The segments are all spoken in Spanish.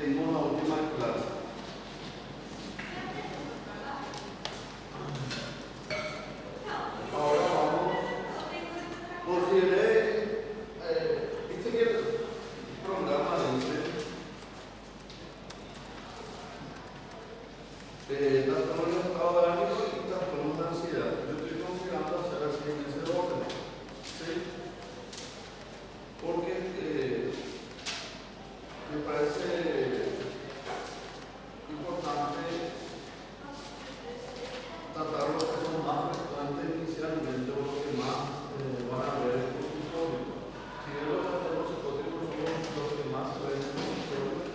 dimos la última clase. Ahora vamos, consideré, dice que el programa dice trastorno de estado de ánimo y trastorno de ansiedad. Yo estoy considerando hacer así en ese orden, ¿sí? Porque me parece importante tratar los que son más frecuentes inicialmente o los que más van a ver en el consultorio. Si bien los trastornos psicóticos son los que más se ven en el consultorio,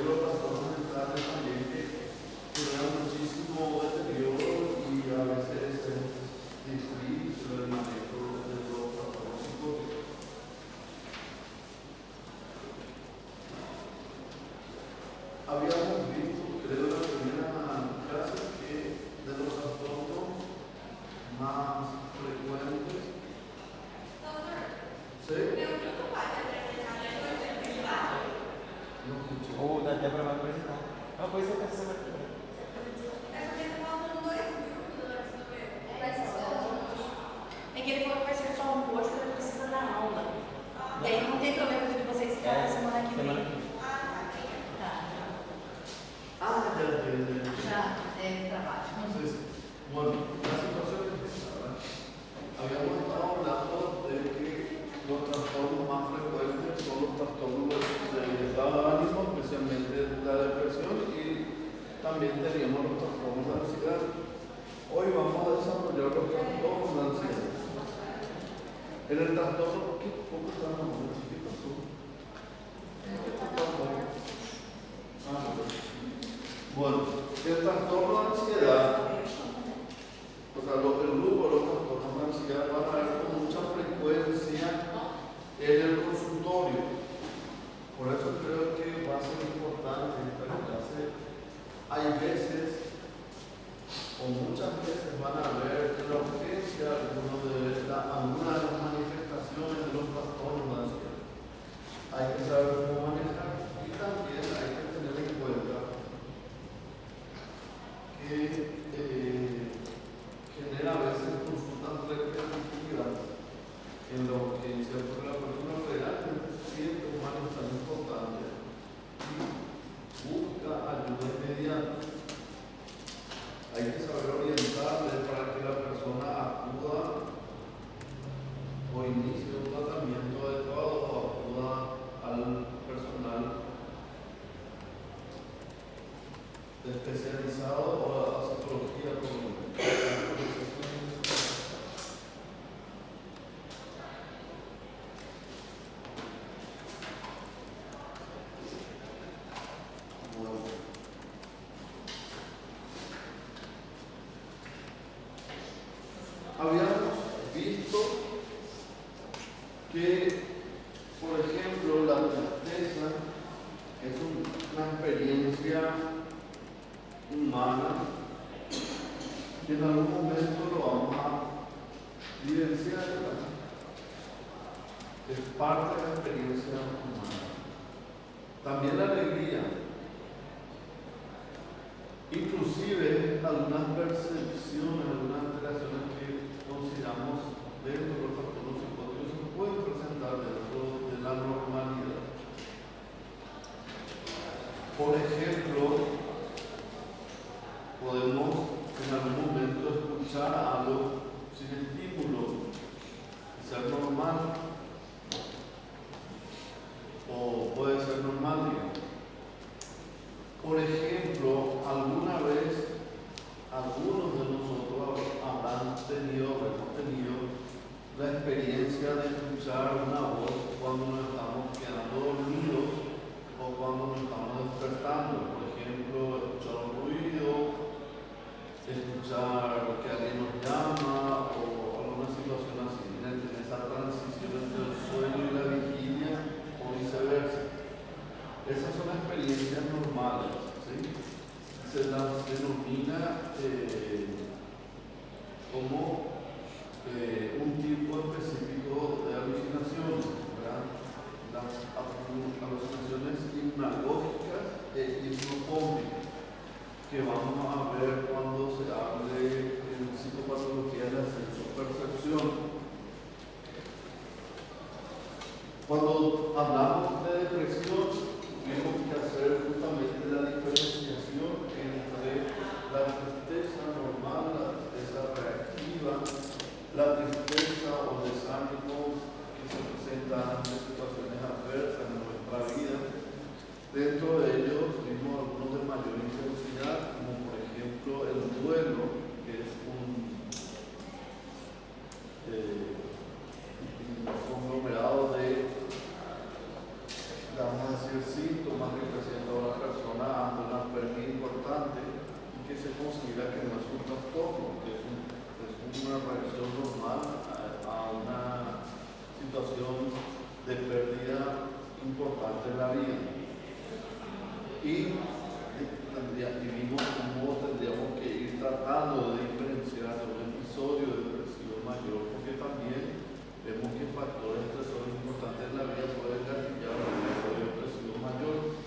los trastornos mentales también que generan muchísimo deterioro y a veces es difícil el manejo de los trastornos psicóticos. Habíamos visto, creo, en la primera clase que de los trastornos más frecuentes. ¿Sí? No escuché. Dá para mais apresentar. Uma coisa que essa semana. É que ele falou que vai ser só um hoje, porque ele precisa dar aula. Daí não tem problema de vocês ficarem semana que vem. Ah, ya. Já é trabalho. Entonces, bueno, la situación es esta, ¿verdad? Habíamos estado hablando de que los trastornos más frecuentes son los trastornos del estado de ánimo, especialmente la depresión, y también teníamos los trastornos de ansiedad. Hoy vamos a desarrollar los trastornos de ansiedad. En el trastorno, ¿qué poco estamos hablando? ¿Qué pasó? Bueno, el trastorno de ansiedad, o sea, el grupo de los trastornos de ansiedad van a ver con mucha frecuencia en el consultorio. Por eso creo que va a ser importante en esta clase. Hay veces, o muchas veces, van a ver en la urgencia alguna de las manifestaciones de los trastornos de ansiedad. Hay que saber cómo manejar y también hay que tener en cuenta que genera a veces consultas repetitivas en lo que siempre la persona realmente siente un malestar importante y busca ayuda inmediata. Hay que saber orientarle para que la persona acuda o inicie un tratamiento adecuado o acuda al personal especializado o a psicología como habíamos visto que, por ejemplo, la tristeza es una experiencia humana que en algún momento lo vamos a vivenciar, ¿verdad? Es parte de la experiencia humana. También la alegría, inclusive algunas percepciones, algunas alteraciones que consideramos dentro de los trastornos psicóticos se pueden presentar dentro de la normalidad. Por ejemplo, podemos en algún momento escuchar algo sin estímulo, ser normal, o puede ser normal, digamos. Por ejemplo, alguna vez algunos de nosotros hemos tenido la experiencia de escuchar una voz cuando nos estamos quedando dormidos o cuando nos estamos despertando. Por ejemplo, escuchar un ruido, escuchar que alguien nos llama o alguna situación así, en esa transición entre el sueño y la vigilia o viceversa. Esas son experiencias normales, ¿sí? Se las denomina como un tipo específico de alucinaciones, ¿verdad? Las alucinaciones hipnagógicas hipnocómplice, que vamos a ver cuando se hable en psicopatología de la sensopercepción. Cuando hablamos de depresión, tenemos que hacer justamente la diferenciación entre la tristeza normal, la tristeza reactiva, la tristeza o desánimo que se presenta ante situaciones adversas en nuestra vida. Dentro de ellos vimos algunos de mayor intensidad, como por ejemplo el duelo, que es un conglomerado de, vamos a decir, síntomas que presenta una persona ante una pérdida importante y que se considera que no es un trastorno, que es una reacción normal a una situación de pérdida importante en la vida. Y vimos cómo tendríamos que ir tratando de diferenciar de un episodio depresivo mayor, porque también vemos que factores estresores importantes en la vida pueden gatillar un episodio depresivo mayor.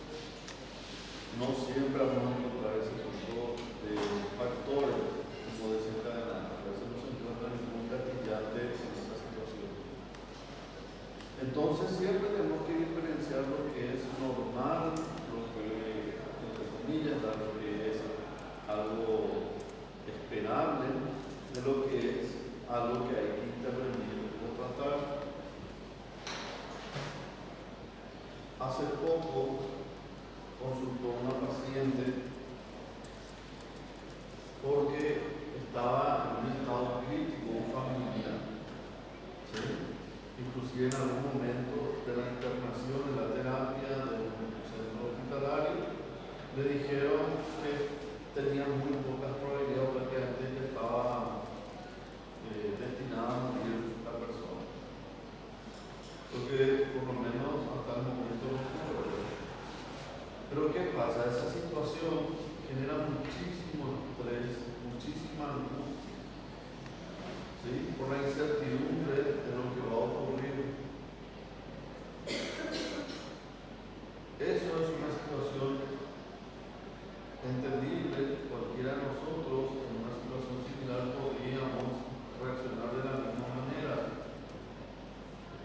No siempre vamos a encontrar ese tipo de factores como desencadenantes. A veces no se encuentra ningún gatillante en esa situación. Entonces siempre tenemos que diferenciar lo que es normal, lo que, entre comillas, lo que es algo esperable, de lo que es algo que hay que intervenir o tratar. Hace poco consultó una paciente porque estaba en un estado crítico, un familiar, ¿sí? Inclusive en algún momento de la internación en la terapia de un centro hospitalario, le dijeron que tenía muy pocas probabilidades, prácticamente que estaba destinada a morir la persona. Porque por lo menos hasta el momento no ocurre. Pero ¿qué pasa? Esa situación genera muchísimo estrés, muchísima angustia, ¿sí? Por la incertidumbre de lo que va a ocurrir. Eso es una situación entendible. Cualquiera de nosotros en una situación similar podríamos reaccionar de la misma manera.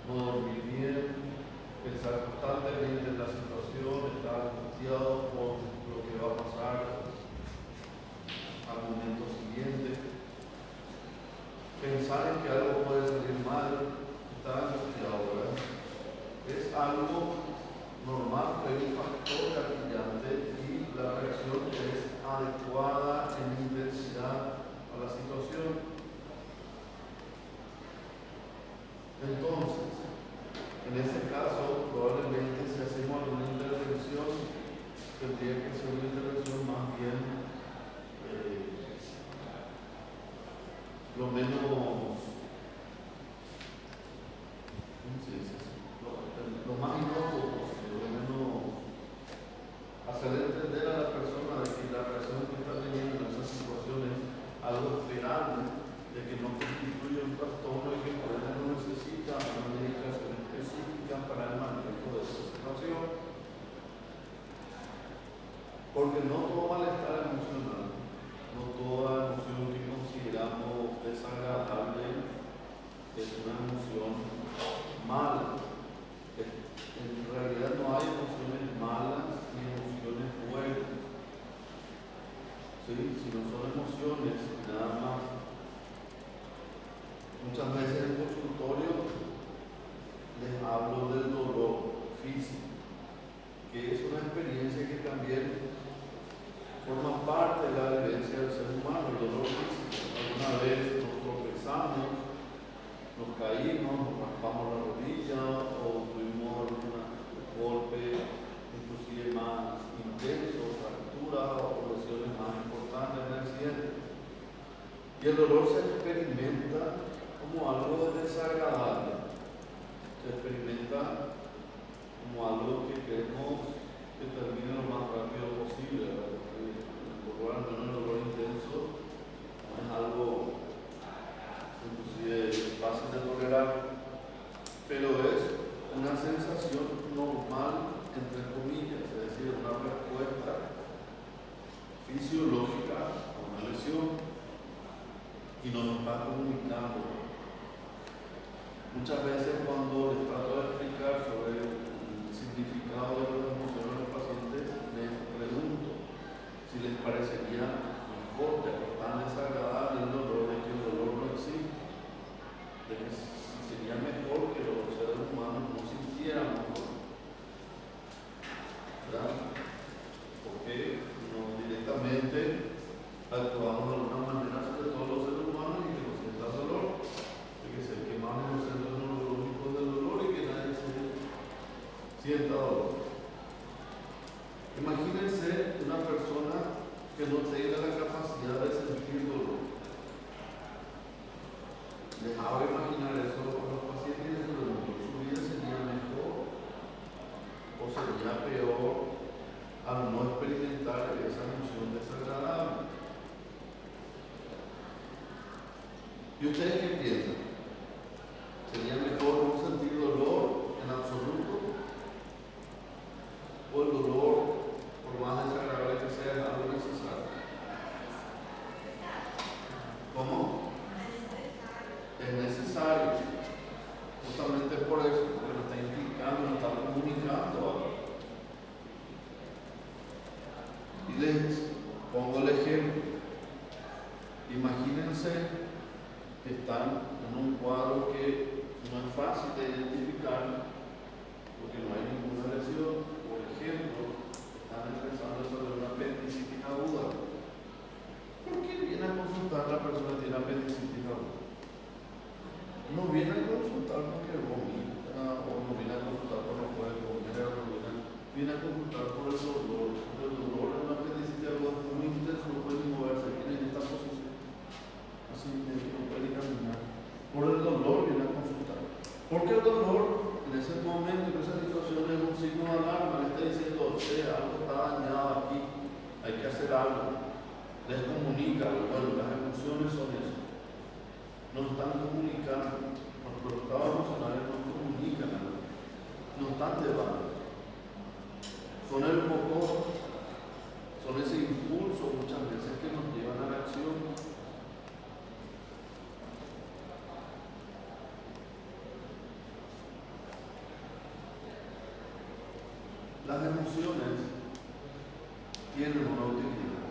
No dormir bien, pensar constantemente en la situación, estar angustiado por lo que va a pasar al momento siguiente, pensar en que algo puede salir mal, estar angustiado, ¿verdad? Es algo normal, pero hay un factor gatillante y la reacción es adecuada en intensidad a la situación. Entonces, en ese caso, probablemente si hacemos alguna intervención, tendría que ser una intervención más bien lo menos, ¿cómo se dice? Lo más inocuo posible, lo menos hacer entender a la persona de que la reacción que está teniendo en esa situación es algo esperable, de que no constituye un trastorno y que por eso no necesita una medicación específica para el manejo de esa situación. Porque no todo malestar emocional, no toda emoción que consideramos desagradable es una emoción mala. En realidad no hay emociones malas ni emociones buenas, ¿sí? Sino son emociones nada más. Muchas veces en el consultorio les hablo del dolor físico, que es una experiencia que también forma parte de la vivencia del ser humano, el dolor físico. Alguna vez nos tropezamos, nos caímos, nos raspamos la rodilla o tuvimos algún golpe inclusive más intenso, fractura o lesiones más importantes en el accidente. Y el dolor se experimenta como algo desagradable, se experimenta como algo que queremos que termine lo más rápido posible, ¿verdad? Al menos el dolor intenso no es algo inclusive fácil de tolerar, pero es una sensación normal, entre comillas, es decir, una respuesta fisiológica o una lesión y nos está comunicando. Muchas veces cuando les trato de explicar sobre el significado de las emociones a los pacientes, les pregunto si les parecería mejor, ya que es tan desagradable el dolor, de que el dolor no existe, de que sería mejor que los seres humanos no sintieran dolor, ¿verdad? Porque no directamente actuamos de alguna manera sobre todos los seres humanos y que no sientan dolor, de que se quemamos los centros neurológicos del dolor y que nadie sienta dolor. Imagínense una persona que no tenga la capacidad de sentir dolor. Les hago imaginar eso a los pacientes y les pregunto, ¿su vida sería mejor o sería peor al no experimentar esa emoción desagradable? ¿Y ustedes qué piensan? ¿Sería mejor no sentir dolor en absoluto? ¿O el dolor, por más desagradable que sea, es algo necesario? ¿Cómo? Es necesario. Justamente por eso, porque nos está implicando, nos está comunicando algo. Y les pongo el ejemplo. Imagínense que están en un cuadro que no es fácil de identificar porque no hay ninguna lesión. Por ejemplo, están empezando sobre una apendicitis aguda. ¿Por qué viene a consultar la persona que tiene apendicitis aguda? No viene a consultar porque vomita, o no viene a consultar porque no puede comer, o viene a consultar por el dolor. El dolor en una apendicitis aguda es muy intenso, no puede moverse, tiene esta posición. Así no puede caminar. Por el dolor viene a consultar. Porque el dolor en ese momento, en esa situación, es un signo de alarma. Le está diciendo, algo está dañado aquí, hay que hacer algo. Les comunica, bueno, las emociones son eso. Nos están comunicando, nuestros estados emocionales nos comunican algo. No están llevando. Son el motor, son ese impulso muchas veces que nos llevan a la acción. Las emociones tienen una utilidad.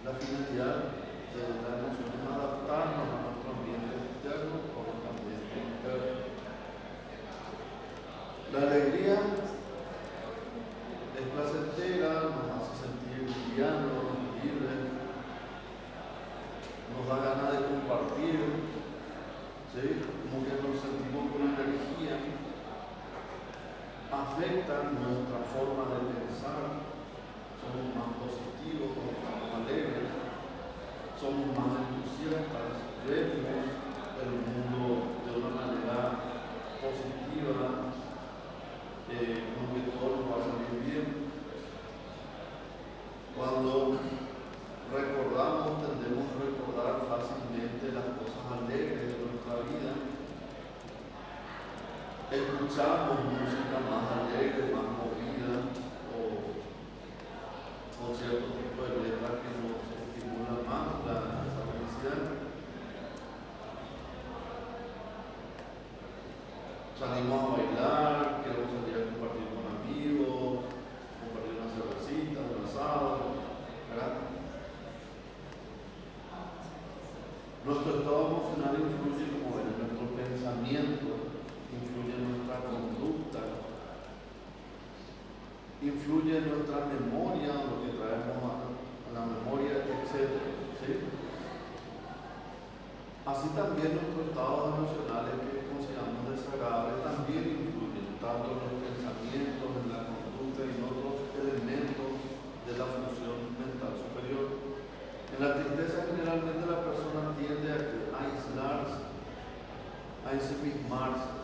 La finalidad de la emoción es adaptarnos a nuestro ambiente externo o a nuestro ambiente interno. La alegría es placentera, nos hace sentir livianos, libres, nos da ganas de compartir, ¿sí? Como que nos sentimos con energía. Afectan nuestra forma de pensar, somos más positivos, somos más alegres, somos más entusiastas, vemos el mundo de una manera positiva, como que todo nos va a salir bien. Cuando recordamos, tendemos a recordar fácilmente las cosas alegres de nuestra vida. Escuchamos música más alegre, más movida, o cierto tipo de letras que nos estimulan más esa felicidad. Salimos a bailar, queremos salir a compartir con amigos, compartir una cervecita, un asado, ¿verdad? Nuestro estado emocional influye, como ven, en nuestro pensamiento, influye en nuestra conducta, influye en nuestra memoria, lo que traemos a la memoria, etc. ¿Sí? Así también nuestros estados emocionales que consideramos desagradables también influyen tanto en los pensamientos, en la conducta y en otros elementos de la función mental superior. En la tristeza generalmente la persona tiende a aislarse, a ensimismarse,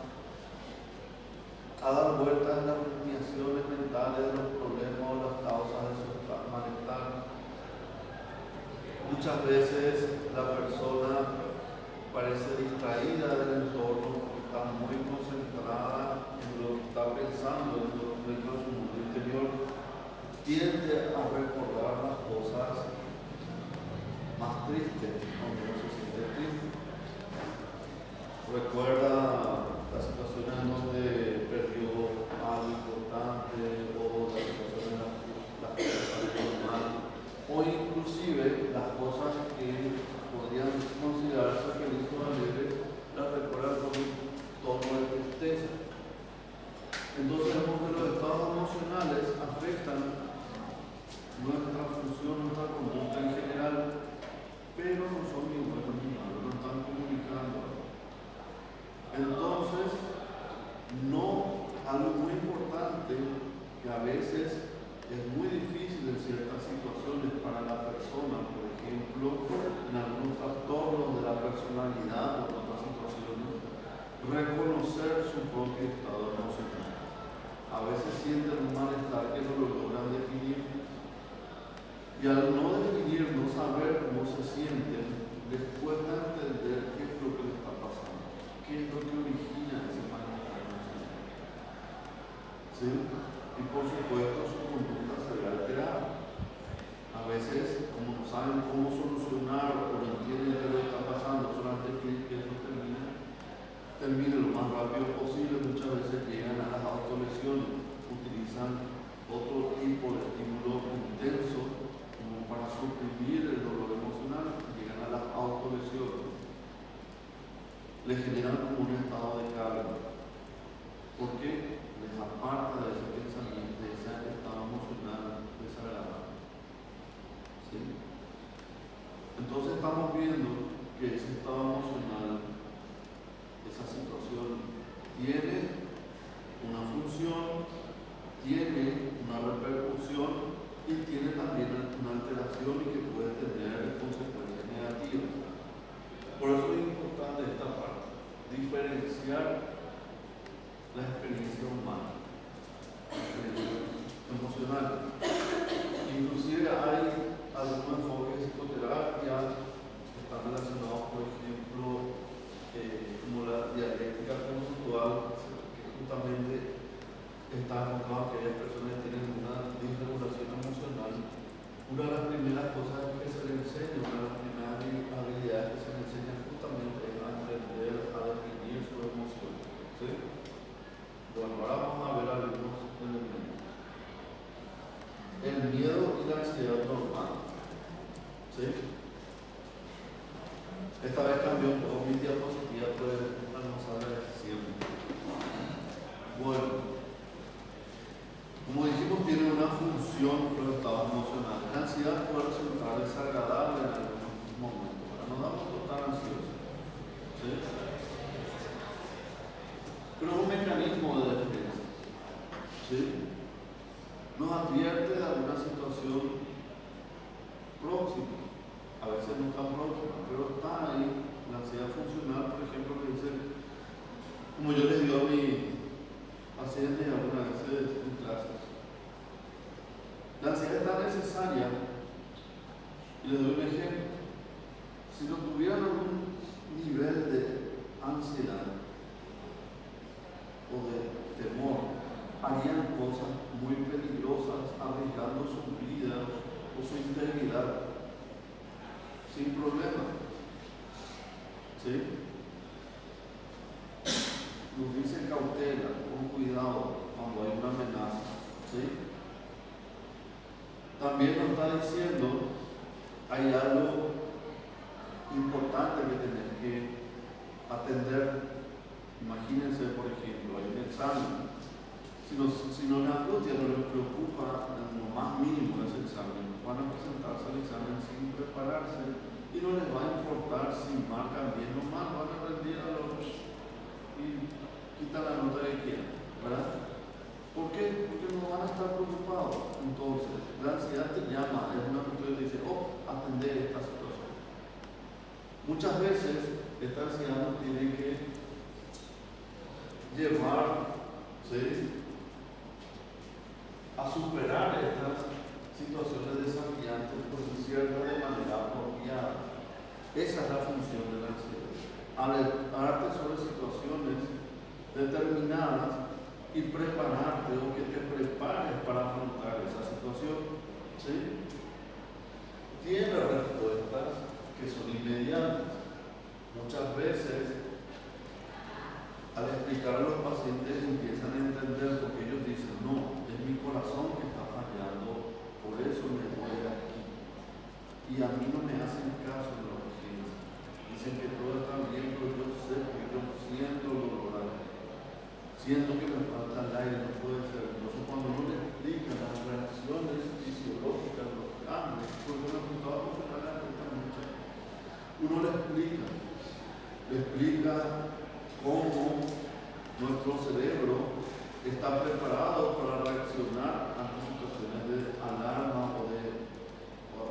a dar vueltas en las rumiaciones mentales de los problemas o las causas de su malestar. Muchas veces la persona parece distraída del entorno, está muy concentrada en lo que está pensando, en lo que es su mundo interior, tiende a recordar las cosas más tristes, cuando uno se siente triste. Recuerda las situaciones en donde perdió algo importante, o las situaciones en las que salió mal, o inclusive las cosas que podrían considerarse felices o alegres, las recuerda con un tono de tristeza. Entonces vemos que los estados emocionales afectan nuestra función, nuestra conducta en general, pero no son ni buenos ni malos, no están comunicando. Entonces, algo muy importante que a veces es muy difícil en ciertas situaciones para la persona, por ejemplo, en algunos trastornos de la personalidad o en otras situaciones, reconocer su propio estado emocional. A veces sienten un malestar que no lo logran definir, y al no definir, no saber cómo se sienten, les cuesta entender qué es lo que les está pasando, qué es lo que origina ese malestar emocional. ¿Sí? Y por supuesto su conducta se ve alterada. A veces, como no saben cómo solucionar o no entienden qué es lo que está pasando, solamente quieren que eso termine lo más rápido posible, muchas veces llegan a las autolesiones, utilizan otro tipo de estímulo intenso como para suprimir el dolor emocional, llegan a las autolesiones, les generan como un estado de carga. ¿Por qué? Les aparta de ese pensamiento, de ese estado emocional desagradable. ¿Sí? Entonces estamos viendo que ese estado emocional, esa situación, tiene una función, tiene una repercusión y tiene también una alteración y que puede tener consecuencias negativas. Por eso es importante esta parte, diferenciar la experiencia humana, la experiencia emocional. Inclusive hay algunos enfoques de psicoterapia que están relacionados, por ejemplo, como la dialéctica conductual, que justamente está enfocado a aquellas personas que tienen una disregulación emocional. Una de las primeras cosas que se le enseña, una de las primeras habilidades que se le enseña justamente es a aprender a definir su emoción. ¿Sí? Bueno, ahora vamos a ver algunos elementos. El miedo y la ansiedad normal. ¿Sí? Esta vez cambió un poco mi diapositiva, pues vamos a ver siempre. Bueno, como dijimos, tiene una función por el estado emocional. La ansiedad puede resultar desagradable en algunos momentos, para no darnos tan ansiosos. ¿Sí? Pero es un mecanismo de defensa. ¿Sí? Nos advierte de alguna situación próxima, a veces no tan próxima, pero está ahí. La ansiedad funcional, por ejemplo, que dice, como yo les digo a mis pacientes algunas veces en clases, la ansiedad es tan necesaria, y les doy un ejemplo. Si no tuvieran algún nivel de ansiedad o de temor, harían cosas muy peligrosas, arriesgando su vida o su integridad, sin problema. ¿Sí? Nos dice cautela, con cuidado cuando hay una amenaza. ¿Sí? También nos está diciendo, hay algo importante que tenemos que atender. Imagínense, por ejemplo, hay un examen. Si nos angustia, no les preocupa en lo más mínimo ese examen, van a presentarse al examen sin prepararse y no les va a importar si marcan bien o mal, van a rendir a los y quitan la nota que quieran, ¿verdad? ¿Por qué? Porque no van a estar preocupados. Entonces, la ansiedad te llama, es una cuestión que dice, atender esta situación. Muchas veces, esta ansiedad nos tiene que llevar, ¿sí?, a superar estas situaciones desafiantes por decirlo de manera apropiada. Esa es la función de la ansiedad. Alertarte sobre situaciones determinadas y prepararte o que te prepares para afrontar esa situación. ¿Sí? tiene respuestas que son inmediatas. Muchas veces, al explicar a los pacientes, empiezan a entender porque ellos dicen, no, es mi corazón que está fallando, por eso me duele aquí. Y a mí no me hacen caso en la urgencia. Dicen que todo está bien, pero yo sé, porque yo siento el dolor, siento que me falta el aire, no puede ser. Entonces, cuando uno le explica las reacciones fisiológicas, los cambios, porque los resultados funcionales afectan mucho, uno le explica cómo nuestro cerebro está preparado para reaccionar ante situaciones de alarma o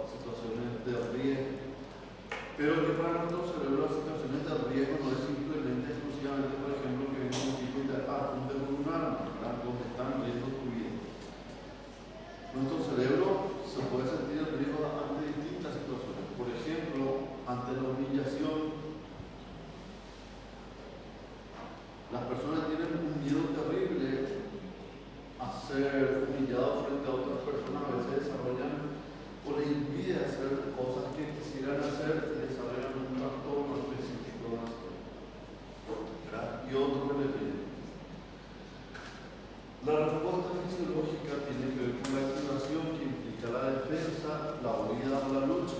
situaciones de riesgo. Pero que para nuestro cerebro las situaciones de riesgo no es simplemente exclusivamente, por ejemplo, que venga un tipo de apunte con un arma, donde están viendo tu vida. Nuestro cerebro se puede sentir en riesgo ante distintas situaciones. Por ejemplo, ante la humillación. Las personas tienen un miedo terrible a ser humillados frente a otras personas, a veces desarrollan o les impide hacer cosas que quisieran hacer y desarrollan un trastorno específico, ¿verdad? Y otro elemento. La respuesta fisiológica tiene que ver con la activación que implica la defensa, la huida o la lucha.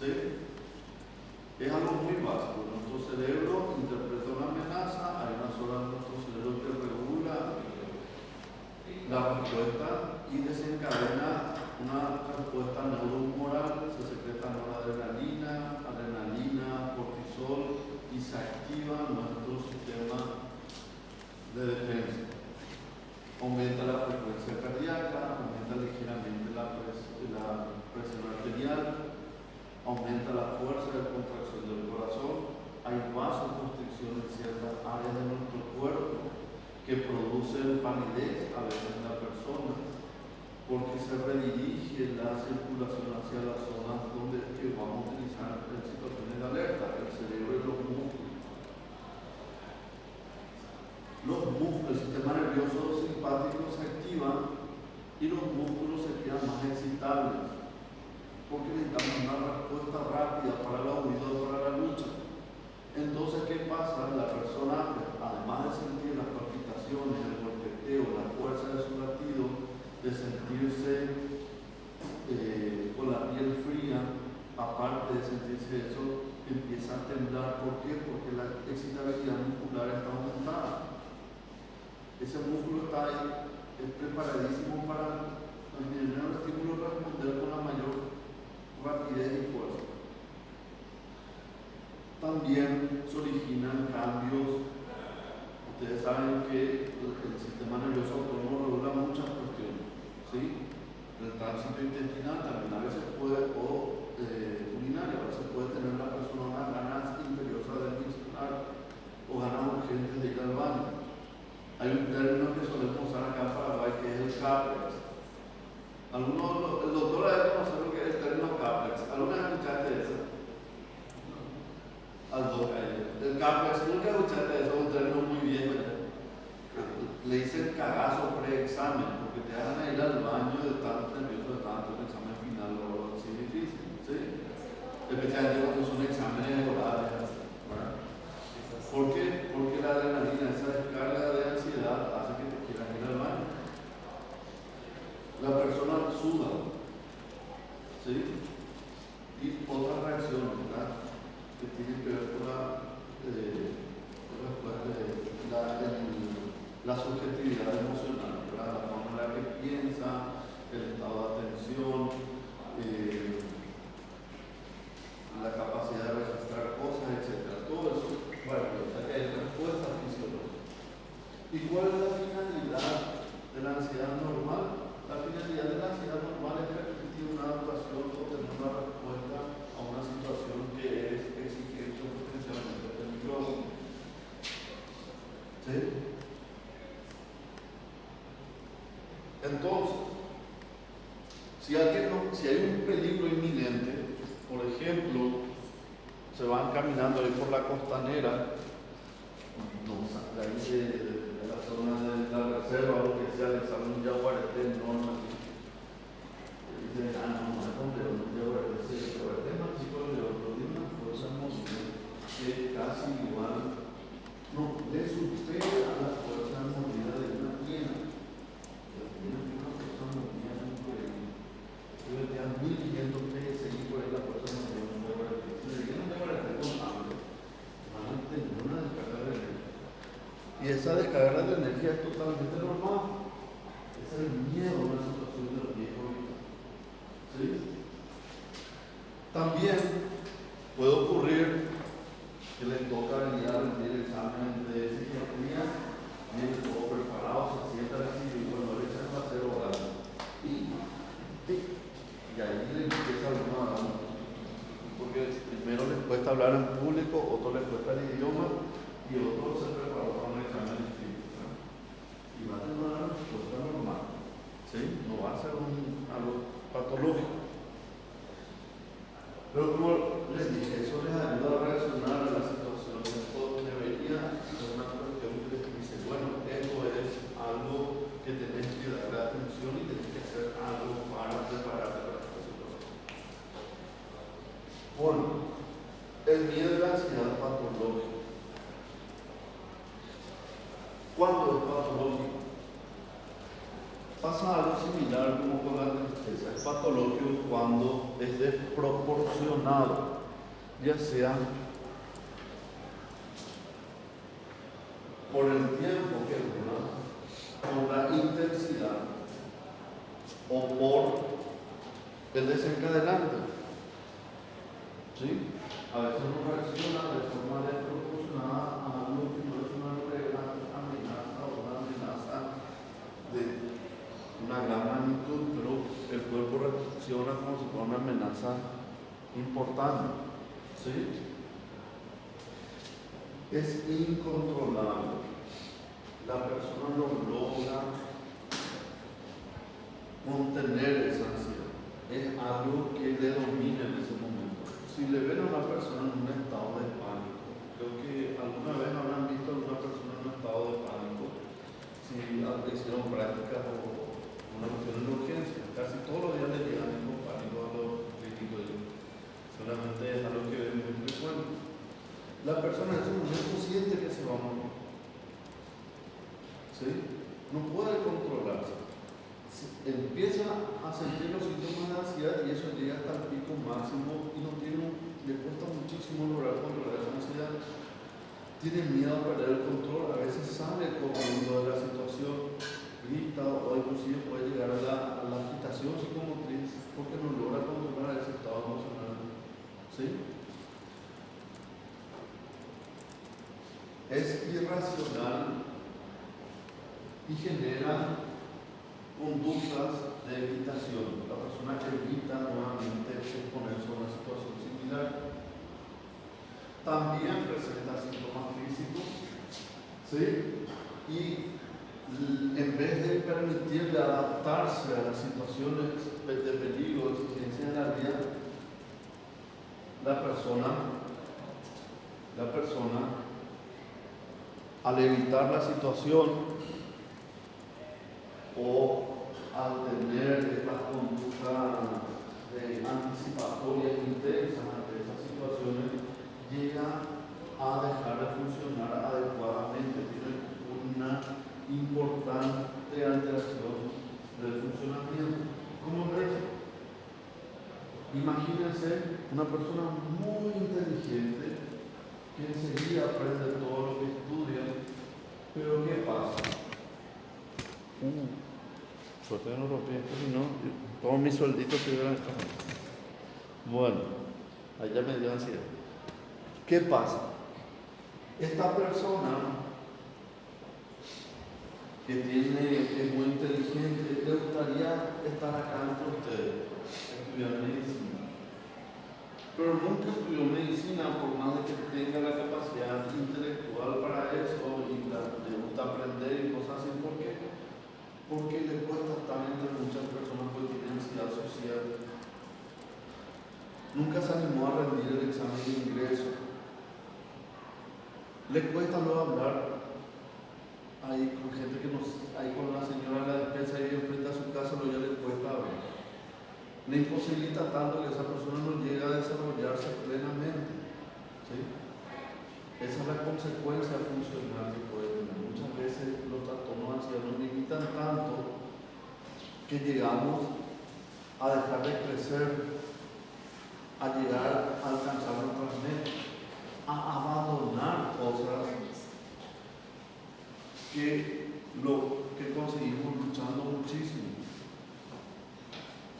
¿Sí? Es algo muy básico. Nuestro cerebro interpreta una amenaza, hay una zona de nuestro cerebro que regula la respuesta y desencadena una respuesta neurohumoral, se secreta noradrenalina, adrenalina, cortisol y se activa nuestro sistema de defensa. Aumenta la frecuencia cardíaca, aumenta ligeramente la presión arterial, aumenta la fuerza de contracción del corazón, hay vasoconstricción en ciertas áreas de nuestro cuerpo que producen palidez a veces en la persona, porque se redirige la circulación hacia las zonas donde que vamos a utilizar en situaciones de alerta, el cerebro y los músculos. Los músculos, el sistema nervioso simpático se activa y los músculos se quedan más excitables, porque necesitamos una respuesta rápida para la huida o para la lucha. Entonces, ¿qué pasa? La persona, además de sentir las palpitaciones, el golpeteo, la fuerza de su latido, de sentirse con la piel fría, aparte de sentirse eso, empieza a temblar. ¿Por qué? Porque la excitabilidad muscular está aumentada. Ese músculo está ahí, es preparadísimo para generar un estímulo y responder con la mayor rapidez y fuerza. También se originan cambios. Ustedes saben que el sistema nervioso autónomo regula muchas cuestiones, ¿sí? El tránsito intestinal también a veces puede, o urinario, a veces puede tener la persona unas ganas imperiosas de mencionar o ganas urgentes de ir al baño. Hay un término que solemos usar acá en Paraguay que es el CAPLEX. El doctor debe conocer lo que es el término CAPLEX. ¿Alguna vez escuchaste eso? El CAPLEX, nunca escuchaste eso, es un término muy viejo. Le dicen cagazo pre-examen, porque te dejan ir al baño de tanto nervioso, de tanto el examen final o algo así difícil, ¿sí? Especialmente cuando son exámenes orales, ¿verdad? ¿Por qué? Porque la adrenalina, esa descarga de ansiedad, hace que te quieras ir al baño. La persona suda, ¿sí? Y otras reacciones, ¿verdad? Que tienen que ver con la subjetividad emocional, ¿verdad? La forma en la que piensa, el estado de atención, la capacidad de registrar cosas, etc. Todo eso, bueno, o sea que hay respuestas fisiológicas. ¿Y cuál es la finalidad de la ansiedad normal? La finalidad de la ansiedad normal es permitir una adaptación o tener una respuesta a una situación que es exigente o potencialmente peligrosa. ¿Sí? Entonces, si hay un peligro inminente, por ejemplo, se van caminando ahí por la costanera, de ahí de la zona de la reserva o lo que sea, les sale un jaguarete enorme. Y dicen, no, un totalmente normal. Es el miedo a una situación de riesgo vital. ¿Sí? También puede ocurrir que les toca venir a rendir examen de psiquiatría, vienen todos preparados, se sientan así y cuando le echan a hacer oral. Y ahí le empieza a hablar, porque primero les cuesta hablar en público, otro les cuesta el idioma y otro se preparó para un examen escrito. Y va a tener una respuesta normal, ¿sí? No va a ser algo patológico. Pero como les dije, eso les ayuda a reaccionar a las situaciones. Esto debería ser una cuestión que les dice, bueno, esto es algo que tenés que darle atención y tenés que hacer algo para prepararte para esta situación. Bueno, el miedo y la ansiedad patológica. ¿Cuándo es patológico? Pasa algo similar como con la tristeza. Es patológico cuando es desproporcionado, ya sea por el tiempo que dura, por la intensidad o por el desencadenante. ¿Sí? A veces uno reacciona de forma desproporcionada a algo que no es una amenaza o una amenaza de una gran magnitud, pero el cuerpo reacciona como si fuera una amenaza importante. ¿Sí? Es incontrolable. La persona no logra contener esa ansiedad. Es algo que le domina en ese momento. Si le ven a una persona en un estado de pánico, creo que alguna vez habrán visto a una persona en un estado de pánico, si hicieron prácticas o una cuestión de urgencia, casi todos los días le llegan el pánico a los críticos. Solamente es algo que es muy frecuente. La persona en ese momento siente que se va a morir. ¿Sí? No puede controlarse. Empieza a sentir los síntomas de ansiedad y eso llega hasta el pico máximo y le cuesta muchísimo lograr controlar esa ansiedad. Tiene miedo a perder el control, a veces sale corriendo de la situación, grita o inclusive puede llegar a la agitación psicomotriz porque no logra controlar ese estado emocional. ¿Sí? Es irracional y genera conductas de evitación. La persona que evita nuevamente exponerse a una situación similar. También presenta síntomas físicos, ¿sí? Y en vez de permitirle adaptarse a las situaciones de peligro, de exigencia de la vida, la persona, al evitar la situación o al tener estas conductas anticipatorias intensas ante esas situaciones, llega a dejar de funcionar adecuadamente, tiene una importante alteración del funcionamiento. ¿Cómo ves? Imagínense una persona muy inteligente que enseguida aprende todo lo que estudia, pero ¿qué pasa? Suerte no rompí esto, si no, todos mis suelditos se hubieran acabado. Bueno, allá me dio ansiedad. ¿Qué pasa? Esta persona que es muy inteligente, le gustaría estar acá entre ustedes, estudiar medicina. Pero nunca estudió medicina por más de que tenga la capacidad intelectual para eso y le gusta aprender y cosas así. ¿Por qué? Porque le cuesta estar entre muchas personas que tienen ansiedad social. Nunca se animó a rendir el examen de ingreso. Le cuesta luego hablar ahí con gente ahí con la señora de la despensa ahí enfrente a su casa, ya le cuesta hablar. Le imposibilita tanto que esa persona no llega a desarrollarse plenamente. ¿Sí? Esa es la consecuencia funcional que puede tener. Muchas veces los trastornos de ansiedad nos limitan tanto que llegamos a dejar de crecer, a llegar a alcanzar nuestras metas, a abandonar cosas que lo muchísimo.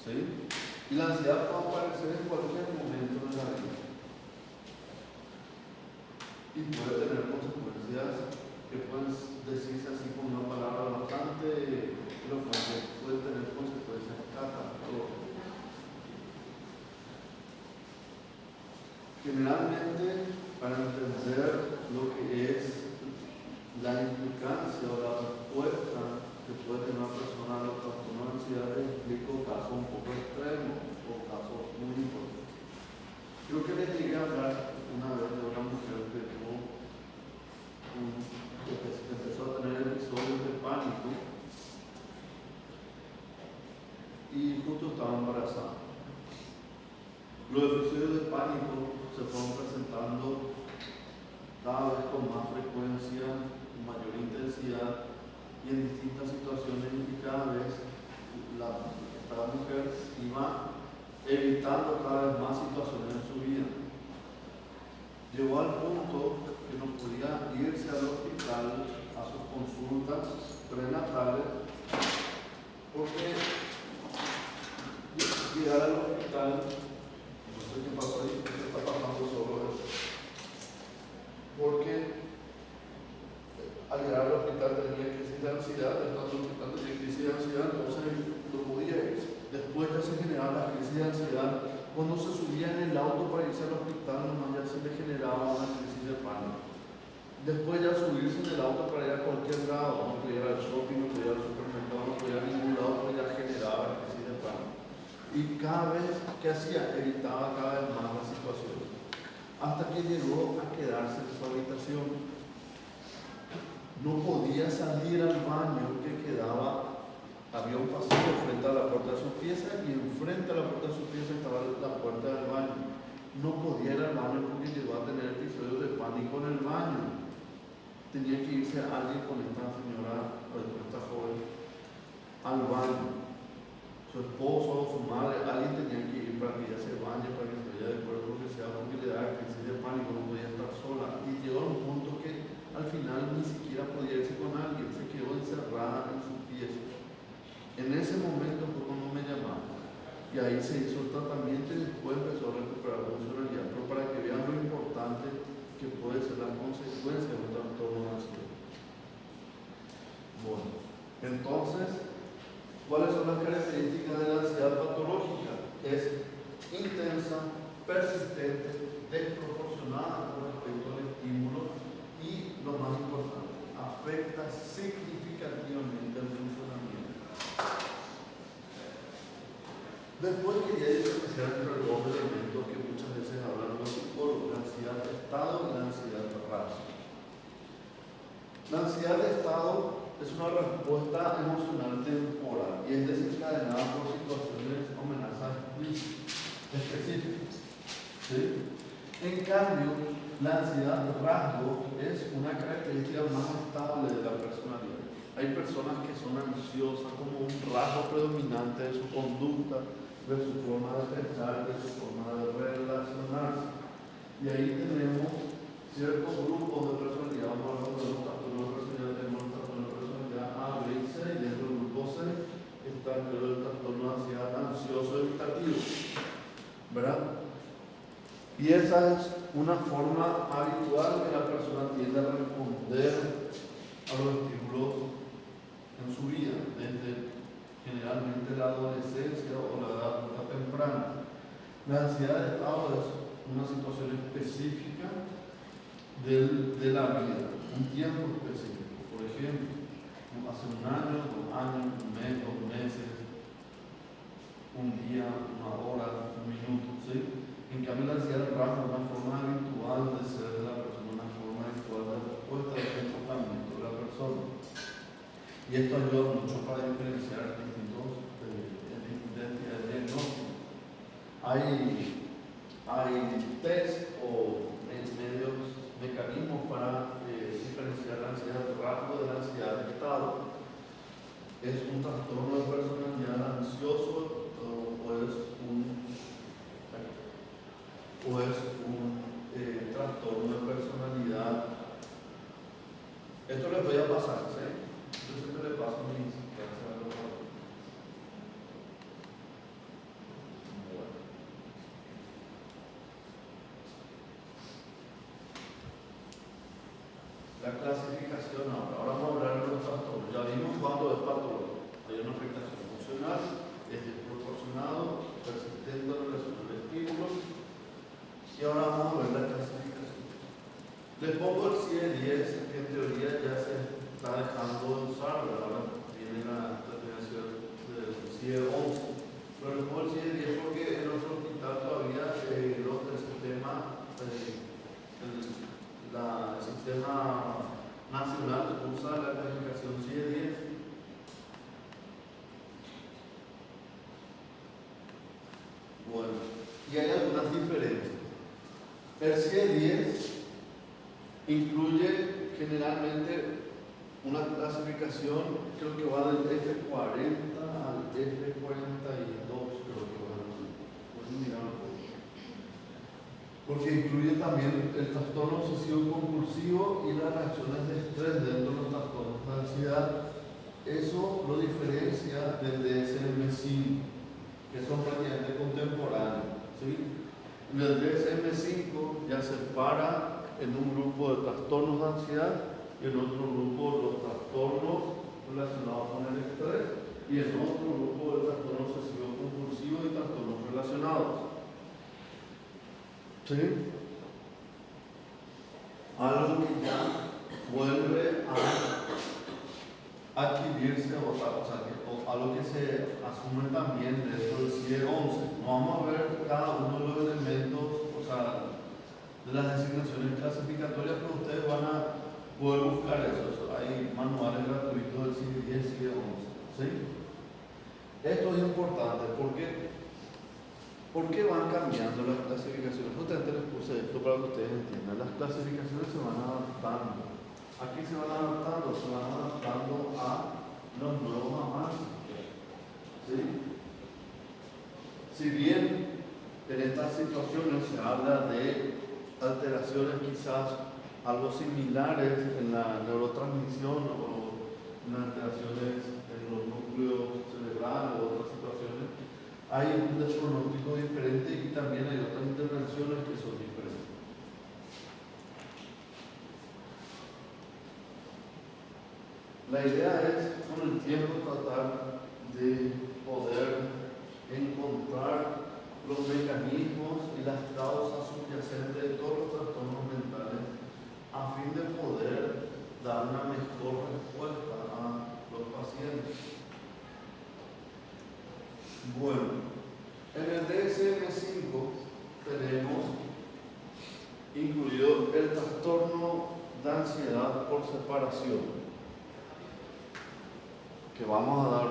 ¿Sí? Y la ansiedad puede aparecer en cualquier momento de la vida. Y puede tener consecuencias que pueden decirse así con una palabra bastante elocuente, puede tener consecuencias catastróficas. Generalmente, para entender lo que es la implicancia o la respuesta que puede tener una persona a los trastornos de ansiedad, explico casos un poco extremos o casos muy importantes. Creo que les llegué a hablar una vez de una mujer que empezó a tener episodios de pánico y justo estaba embarazada. Los episodios de pánico se fueron presentando cada vez con más frecuencia, con mayor intensidad y en distintas situaciones, y cada vez esta mujer iba evitando cada vez más situaciones en su vida. Llegó al punto que no podía irse al hospital a sus consultas prenatales porque llegar al hospital, no sé qué pasó ahí, qué está pasando solo eso, porque al llegar al hospital tenía crisis de ansiedad, estando en el hospital tenía crisis de ansiedad, entonces no podía irse. Después ya se generaba la crisis de ansiedad. Cuando se subía en el auto para irse al hospital, nomás ya se le generaba una crisis de pánico. Después ya subirse en el auto para ir a cualquier lado, no podía ir al shopping, no podía ir al supermercado, no podía ir a ningún lado, porque ya generaba crisis de pánico. Y cada vez que hacía, evitaba cada vez más la situación. Hasta que llegó a quedarse en su habitación. No podía salir al baño que quedaba. Había un pasillo frente a la puerta de su pieza y enfrente a la puerta de su pieza estaba la puerta del baño. No podía ir al baño porque llegó a tener episodios de pánico en el baño. Tenía que irse alguien con esta señora, con esta joven, al baño. Su esposo o su madre, alguien tenía que ir para que ella se bañe, para que se vaya de acuerdo, porque sea porque le daba crisis de pánico, no podía estar sola. Y llegó a un punto que al final ni siquiera podía irse con alguien, se quedó encerrada en su pieza. En ese momento fue cuando me llamaron y ahí se hizo el tratamiento y después empezó a recuperar la funcionalidad, pero para que vean lo importante que puede ser la consecuencia de un trastorno de ansiedad. Bueno, entonces, ¿cuáles son las características de la ansiedad patológica? Es intensa, persistente, desproporcionada con respecto al estímulo y, lo más importante, afecta significativamente el funcionamiento. Después quería diferenciar entre dos elementos que muchas veces hablan los psicólogos: la ansiedad de estado y la ansiedad de raza. La ansiedad de estado es una respuesta emocional temporal y es desencadenada por situaciones o amenazas específicas. ¿Sí? En cambio, la ansiedad de rasgo es una característica más estable de la personalidad. Hay personas que son ansiosas como un rasgo predominante de su conducta, de su forma de pensar, de su forma de relacionarse. Y ahí tenemos ciertos grupos de personalidad. Vamos a hablar de los trastornos de personalidad, tenemos el trastorno de personalidad A, B y C, y dentro del grupo C está el trastorno de ansiedad ansioso evitativo, ¿verdad? Y esa es una forma habitual que la persona tiende a responder a los estímulos en su vida, desde generalmente la adolescencia o la edad temprana. La ansiedad de estado es una situación específica de la vida, un tiempo específico. Por ejemplo, hace un año, 2 años, un mes, 2 meses, un día, una hora, un minuto, ¿sí? En cambio, la ansiedad de rasgo es una forma habitual de ser de la persona, una forma habitual de respuesta del comportamiento de la persona. Y esto ayuda mucho para diferenciar distintos identidades de diagnóstico. Hay test o medios, mecanismos para diferenciar la ansiedad de rasgo de la ansiedad de estado. Es un trastorno de personalidad ansioso o es un trastorno de personalidad. Esto les voy a pasar, ¿sí? Yo siempre le paso a mis CIE 11. Pero no el CIE 10 porque en nuestro hospital todavía el sistema nacional usa la calificación CIE 10. Bueno, y hay algunas diferencias. El CIE 10 incluye generalmente una clasificación, creo que va del F40 al F42, creo que va. Pueden mirar un poco. Porque incluye también el trastorno obsesivo compulsivo y las reacciones de estrés dentro de los trastornos de ansiedad. Eso lo diferencia del DSM-5, que son prácticamente contemporáneos, ¿sí? En el DSM-5 ya separa en un grupo de trastornos de ansiedad y en otro grupo los trastornos relacionados con el estrés y en otro grupo de trastornos obsesivo compulsivo y trastornos relacionados. ¿Sí? Algo que ya vuelve a adquirirse o algo que se asume también dentro del CIE 11. No vamos a ver cada uno de los elementos, de las designaciones clasificatorias, pero ustedes van a poder buscar eso. Hay manuales gratuitos del CIE 10 y CIE 11. ¿Sí? Esto es importante porque ¿por qué van cambiando las clasificaciones? Justamente les puse esto para que ustedes entiendan. Las clasificaciones se van adaptando. Aquí se van adaptando a los nuevos avances. ¿Sí? Si bien en estas situaciones se habla de alteraciones quizás algo similares en la neurotransmisión o en alteraciones en los núcleos cerebrales o otras situaciones, hay un pronóstico diferente y también hay otras intervenciones que son diferentes. La idea es, con el tiempo, tratar de poder encontrar los mecanismos y las causas subyacentes de todos los trastornos mentales a fin de poder dar una mejor respuesta a los pacientes. Bueno, en el DSM-5 tenemos incluido el trastorno de ansiedad por separación, que vamos a dar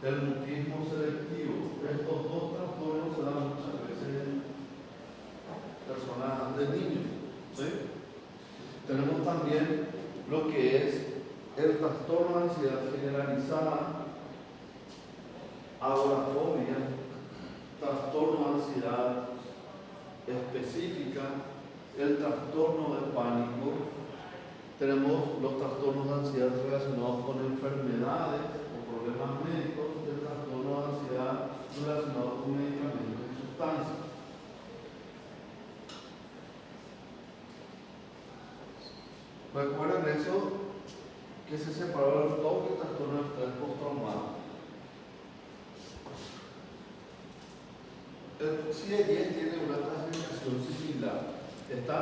el mutismo selectivo. Estos dos trastornos se dan muchas veces en personas de niños, ¿sí? Tenemos también lo que es el trastorno de ansiedad generalizada, agorafobia, trastorno de ansiedad específica, el trastorno de pánico. Tenemos los trastornos de ansiedad relacionados con enfermedades o problemas médicos, el trastorno de ansiedad relacionado con medicamentos y sustancias. Recuerden eso, que se separó el doble trastorno de estrés postraumático. El CIE 10 tiene una clasificación similar. ¿Está?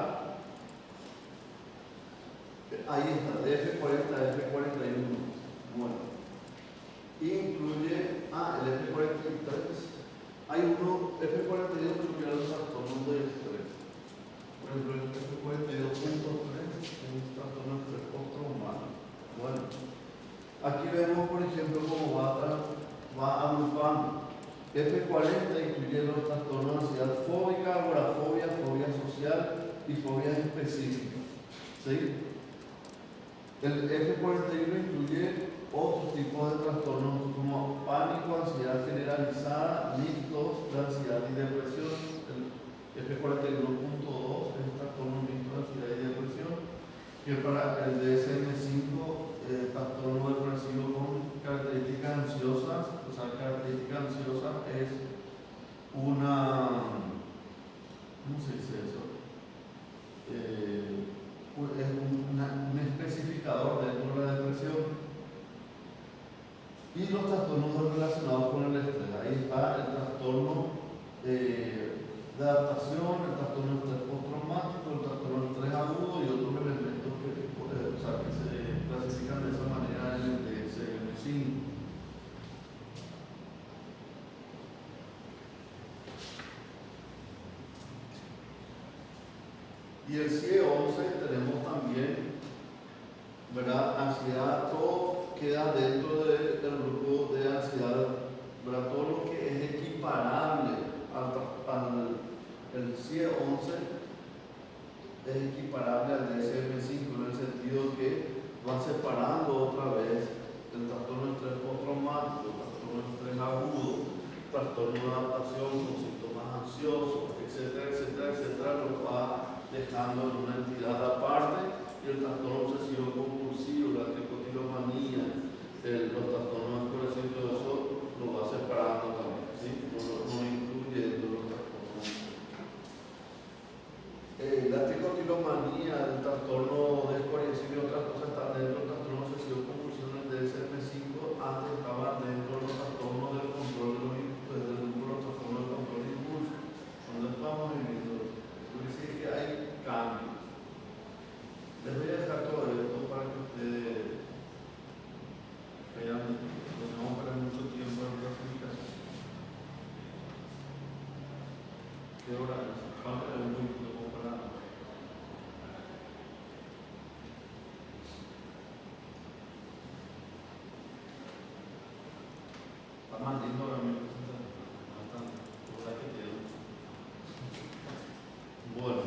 Ahí está, de F40 a F41. Bueno. Incluye, el F43. Hay uno, F42 que incluye los trastornos de estrés. Por ejemplo, el F42.3 es un trastorno de estrés postraumático. Bueno. Aquí vemos, por ejemplo, cómo va agrupando. F40 incluye los trastornos de ansiedad fóbica, agorafobia, fobia social y fobias específicas. ¿Sí? El F41 incluye otros tipos de trastornos como pánico, ansiedad generalizada, mixtos de ansiedad y depresión. El F41.2 es un trastorno mixto de ansiedad y depresión, que para el DSM-5 trastorno depresivo con características ansiosas. O sea, característica ansiosa es una, ¿cómo se dice eso? Es un especificador dentro de la depresión. Y los trastornos relacionados con el estrés. Ahí está el trastorno de adaptación, el trastorno de estrés postraumático, el trastorno de estrés agudo y otros elementos que se clasifican de esa manera en el DSM-5. Y el CIE-11 tenemos también, ¿verdad? Ansiedad, todo queda dentro del grupo de ansiedad, ¿verdad? Todo lo que es equiparable al el CIE-11 es equiparable al DSM-5 en el sentido que van separando otra vez el trastorno de estrés postraumático, el trastorno de estrés agudo, trastorno de adaptación con síntomas ansiosos, etcétera, etcétera, etcétera, lo va dejando en una entidad aparte, y el trastorno obsesivo compulsivo, la tricotilomanía, los trastornos escolares y todo eso lo va separando también, ¿sí? No incluye los trastornos. La tricotilomanía, el trastorno de escolaridad y otras cosas están dentro del trastorno obsesivo compulsivo del DSM-5, antes estaban dentro de los trastornos del control de los impulsos, del grupo de los trastornos del control de impulsos. Cuando estamos viviendo, quiere decir que hay cambios. Les voy a dejar todo esto para que ustedes vean, no vamos a perder mucho tiempo en la clasificación. ¿Qué hora es? Falta un poquito para. Está más lindo ahora mismo. Bueno,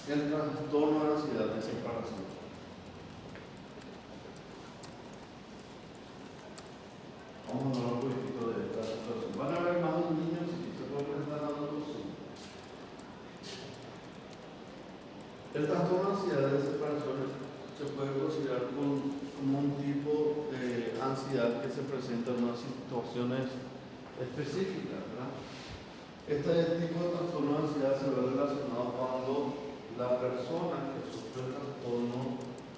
el trastorno de ansiedad de separación. Vamos a hablar un poquito de esta situación. Van a ver más niños y se puede presentar dando sí. El trastorno de ansiedad de separación se puede considerar como un tipo de ansiedad que se presenta en unas situaciones específicas, ¿verdad? Este tipo de trastorno de ansiedad se ve relacionado cuando la persona que sufre el trastorno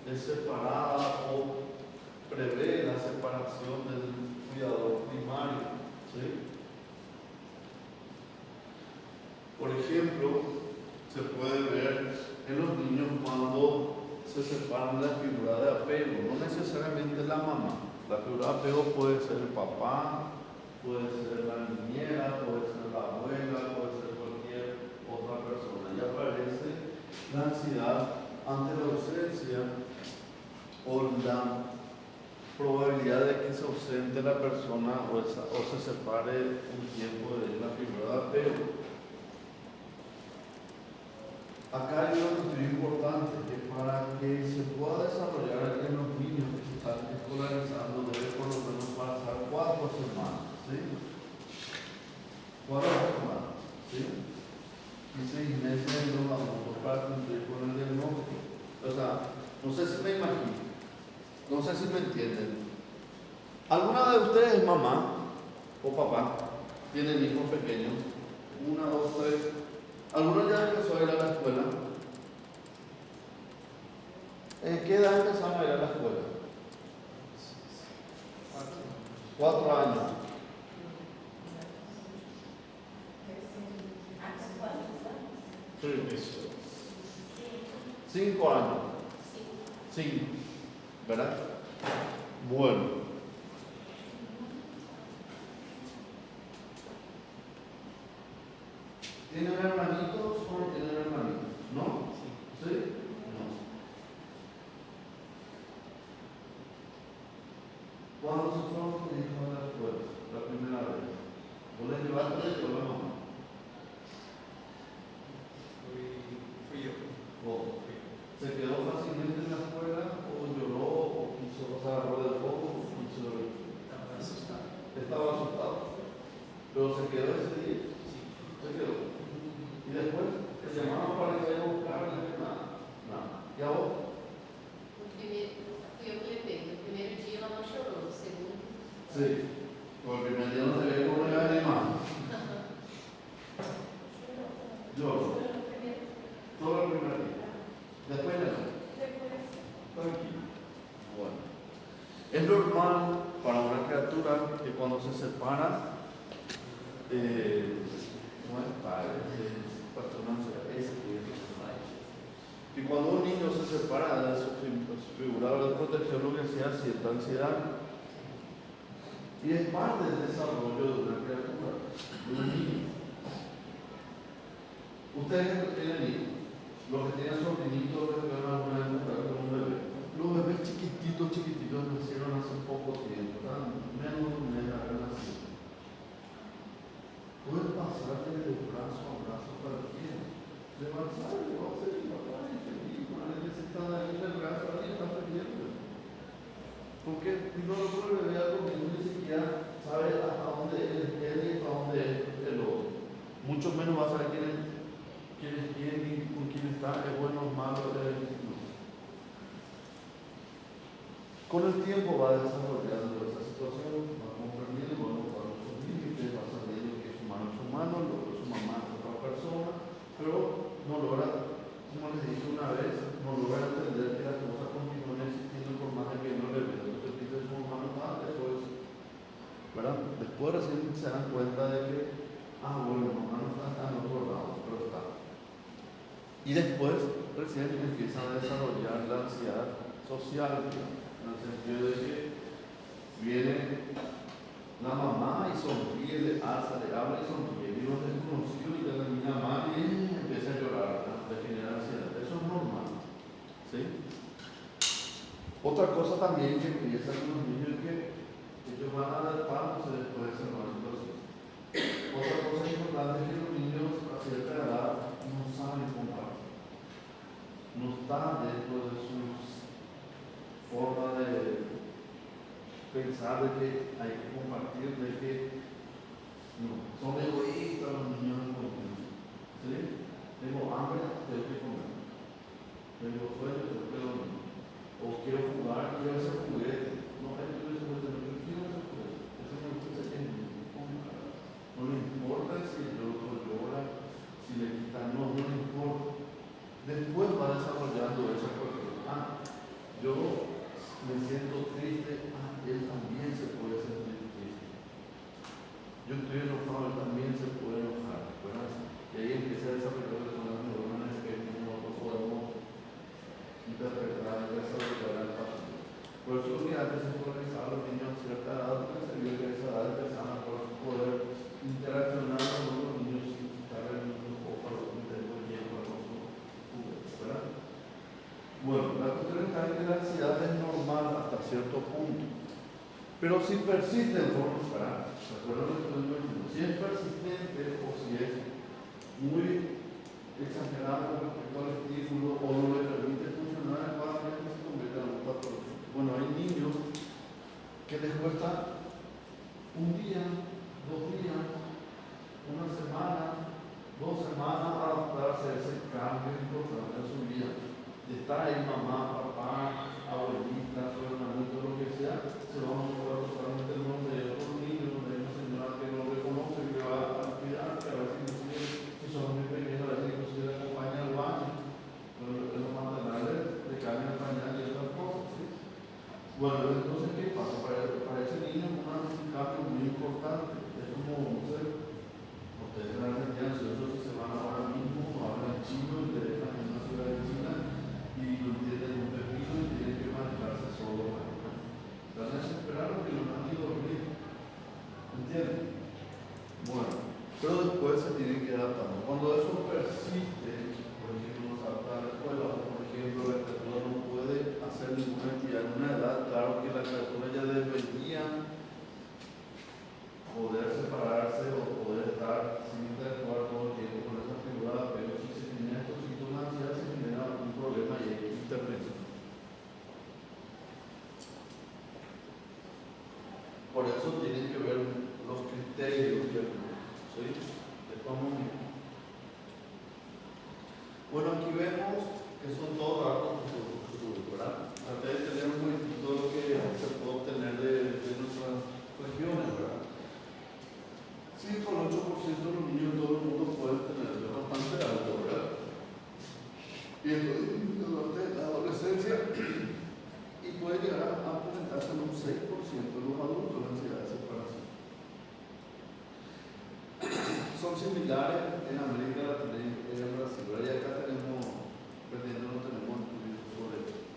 es separada o prevé la separación del cuidador primario, ¿sí? Por ejemplo, se puede ver en los niños cuando se separan la figura de apego, no necesariamente la mamá. La figura de apego puede ser el papá, puede ser la niñera, puede ser la abuela, puede ser cualquier otra persona. Y aparece la ansiedad ante la ausencia o la probabilidad de que se ausente la persona o se separe un tiempo de la figura de apego. Acá hay una cuestión importante que para que se pueda desarrollar en los niños que se están escolarizando debe por lo menos pasar 4 semanas, ¿sí? 4 semanas, ¿sí? Y 6 meses en los adultos para cumplir con el diagnóstico. O sea, no sé si me imagino, no sé si me entienden. ¿Alguna de ustedes es mamá o papá? ¿Tienen hijos pequeños? 1, 2, 3. ¿Alguno ya empezó a ir a la escuela? ¿En qué edad empezaron a ir a la escuela? 4 años. Sí. 5 años. 5. ¿Verdad? Bueno. ¿Tienen hermanitos o no tienen hermanitos? ¿No? ¿Sí? No. ¿Cuándo se fueron tus hijos a la escuela? La primera vez. ¿Vos les llevaste a la escuela o no? Fui yo. ¿O se quedó fácilmente en la escuela o lloró o quiso, o sea, agarró del foco o quiso? Estaba asustado. Estaba asustado. Pero se quedó ese día. Se quedó. Y después te llamaban para que vaya a buscar nada. ¿Y a vos? Fui eu que levei. No primeiro dia ela não chorou, no segundo. Sí. Por el primer día no se ve como una animal. Yo. Solo el primer día. Después ya no. Tranquilo. Bueno. Es normal para una criatura que cuando se separa, no es padre, y cuando un niño se separa de su figura de protección, lo que sea, sienta ansiedad. Y es parte del desarrollo de una criatura, de un niño. Ustedes no tienen hijos. Los que tienen sobrinitos que van alguna vez a con un bebé. Los bebés chiquititos nacieron hace poco tiempo, menos de un mes haber nacido. Puede pasar de brazo a brazo para quien. Levantar, le va a hacer el papá y feliz. Una vez que se está ahí en el brazo, ahí está feliz. Porque no lo puede ver algo que ni siquiera sabe hasta dónde es él y hasta dónde es el otro. Mucho menos va a saber quién es quién y con quién está, es bueno o malo. Con el tiempo va desarrollando esa situación, va comprendiendo, va notando sus límites, va sabiendo que su humano, lo que su mamá es otra persona, pero no logra, como les dije una vez, no logra entender que las cosas continúan existiendo por más de que no le vea. Entonces dice su hermano, eso es, ¿verdad? Después recién se dan cuenta de que, bueno, mi mamá no está en otro lado, pero está. Y después recién empiezan a desarrollar la ansiedad social, en el sentido de que viene la mamá y sonríe, le alza, le habla y sonríe, y los desconocidos y la niña mal y empieza a llorar, ¿verdad? Le genera ansiedad. Eso es normal, ¿sí? Otra cosa también que empieza con los niños es que ellos van adaptándose después de esa nueva situación. Otra cosa importante es que los niños a cierta edad no saben compartir, no están dentro de sus formas de pensar de que hay que compartir, de que no, son egoístas los niños en ¿sí? Tengo hambre, tengo que comer. Tengo sueño, tengo que dormir. O quiero jugar, quiero hacer juguete. No, hay que hacer juguete, no quiero hacer juguete. Eso no es no le importa si el otro llora, si le quitan, no le importa. Después va desarrollando esa cuestión. Yo me siento triste, él también se puede sentir triste. Yo estoy enojado, él también se puede enojar, ¿verdad? Y ahí empieza a desarrollar las neuronas que nosotros podemos interpretar y desarrollar el patrón. Por eso lo que antes se organizaba los niños a cierta edad, porque se vio que a esa edad empezaban a poder interaccionar con los niños sin quitarle un poco a los intentos de llevar con sus juguetes, ¿verdad? Bueno, la cuestión está en que la ansiedad es normal hasta cierto punto, pero si persiste en forma, ¿verdad? ¿Recuerdan lo que estoy diciendo? Si es persistente o si es muy exagerado respecto al estímulo o no le permite funcionar adecuadamente, se convierte en un patrón. Bueno, hay niños que les cuesta un día, 2 días, una semana, 2 semanas adaptarse a ese cambio importante en su vida. Está ahí mamá, papá, abuelita, su hermanito, lo que sea, se va a mostrar totalmente el nombre de otro niño, donde hay una señora que no reconoce, que va a cuidar, que a veces inclusive, si son muy pequeños, a veces inclusive le acompaña al baño, pero los mandan a ver, le cambian el pañal y otras cosas, ¿sí? Bueno, entonces, ¿qué pasa? Para ese niño es un cambio muy importante. Es como, no sé, ustedes en Argentina, si se van ahora mismo, hablan chino y le dejan en una ciudad de China y no entienden un pepino y tienen que manejarse solo. Están desesperados que no han ido a dormir. ¿Entienden? Bueno, pero después se tienen que adaptar. Cuando eso persiste, por ejemplo, no salta a la escuela, o por ejemplo, la criatura no puede hacer ninguna actividad en una edad, claro que la criatura ya debería poder separarse o poder estar sin interactuar todo el tiempo con esa figura, pero si se tiene estos síntomas ya se genera un problema y hay que intervenir. Por eso tienen que ver los criterios del grupo, ¿sí? De cómo mismo. Bueno, aquí vemos que son todos datos futuros, ¿verdad? Traté de tener un poquito de lo que se puede obtener de nuestras regiones, ¿verdad? 5 al 8% de los niños de todo el mundo pueden tener, es bastante alto, ¿verdad? Y esto disminuye durante la adolescencia y puede llegar a presentarse en un 6% de los adultos la ansiedad de separación. Son similares en América Latina y en Brasil, y acá tenemos, no tenemos estudios sobre esto.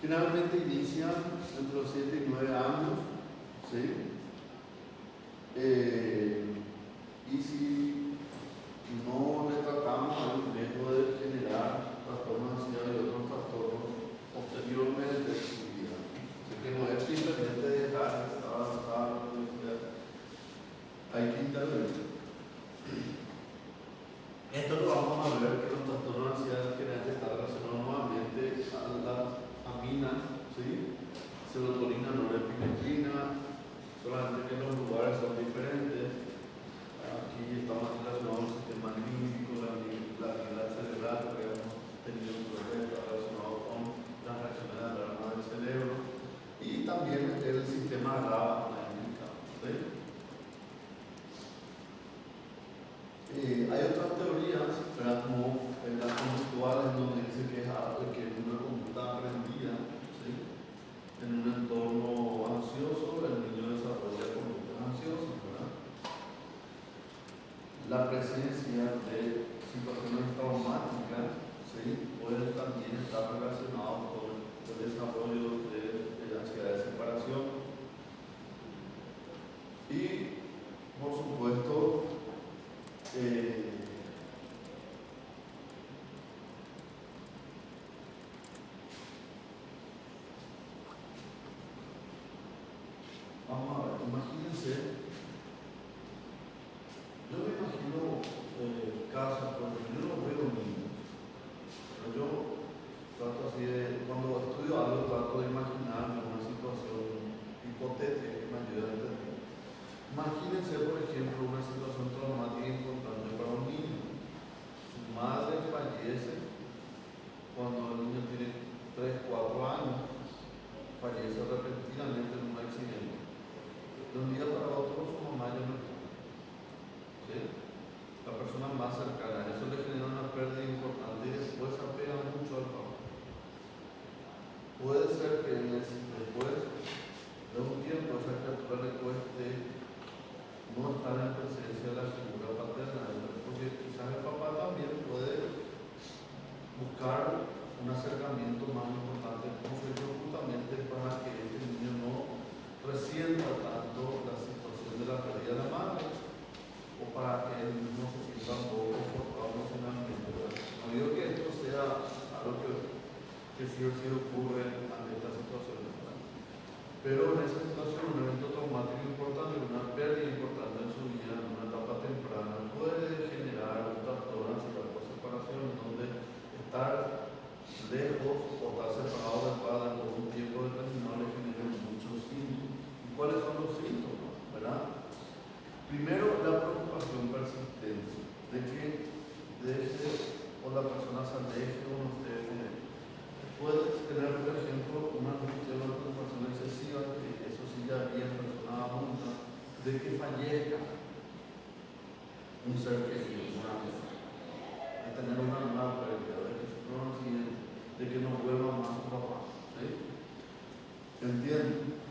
Generalmente inician entre los 7 y 9 años, ¿sí? Y si no le tratamos, hay un riesgo de la presencia de situaciones traumáticas, ¿sí? Puede también estar relacionado con el desarrollo de ansiedad de separación. Y, por supuesto, vamos a ver, imagínense, yo me imagino casos, porque yo no veo niños, pero yo trato así de, cuando estudio algo, trato de imaginarme una situación hipotética que me ayude a entender. Imagínense, por ejemplo, una situación traumática importante para un niño. Su madre fallece cuando el niño tiene 3, 4 años, fallece repentinamente en un accidente. De un día para otro su mamá ya no está. ¿Sí? La persona más cercana, eso le genera una pérdida importante y después se apega mucho al papá. Puede ser que después de un tiempo esa criatura le cueste no estar en presencia de la figura paterna, porque quizás el papá también puede buscar un acercamiento más importante con su hijo justamente para que este niño no resienta tanto la situación de la pérdida de la madre, o para que él no se sienta un poco forzado emocionalmente. No digo que esto sea algo que sí o sí ocurre ante esta situación, pero en esa situación un evento traumático importante, una pérdida importante en su vida, en una etapa temprana, puede generar un trastorno ansiedad por separación, donde estar lejos o estar separado del padre por un tiempo determinado le genera muchos síntomas. ¿Y cuáles son los síntomas? ¿Verdad? Primero, la preocupación persistente de que deje o la persona se aleje o no esté con él. Puede tener, por ejemplo, una angustia o una preocupación excesiva, que eso sí ya bien personada junta, de que fallezca un ser querido, una vez, de tener una nueva pérdida, de que sufra un accidente, de que no vuelva más su papá. ¿Sí? ¿Entienden?